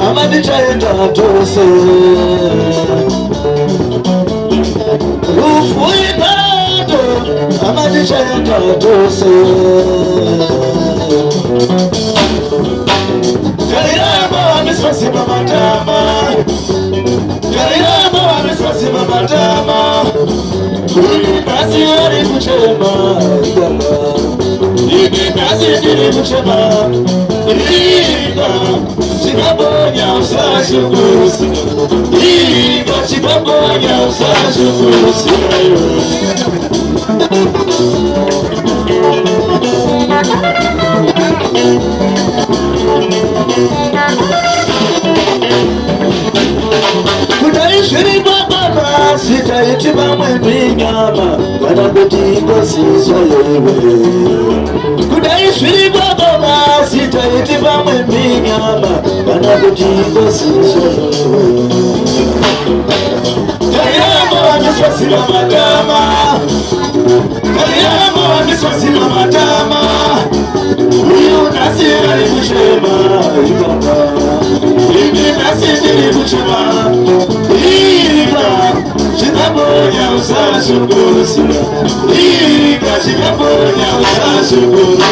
amadi chaenda tose rufu ibado amadi chaenda tose Kairama miswasi mamatama Kairama miswasi mamatama Nasi ari kuchema nasi diri kuchema Iba chikabonya usashukusi Iba chikabonya usashukusi Kudai baba sitaiti bamwe binyama kana kuti ngosizwa yewe Kudai baba sitaiti bamwe binyama kana kuti ngosizwa yewe Kayama niswasila matama Kayama niswasila matama Uyu nasi ari kushema ibaba Ibi nasi diri kushema Iba chikabonya usashukusila Iba chikabonya usashukusila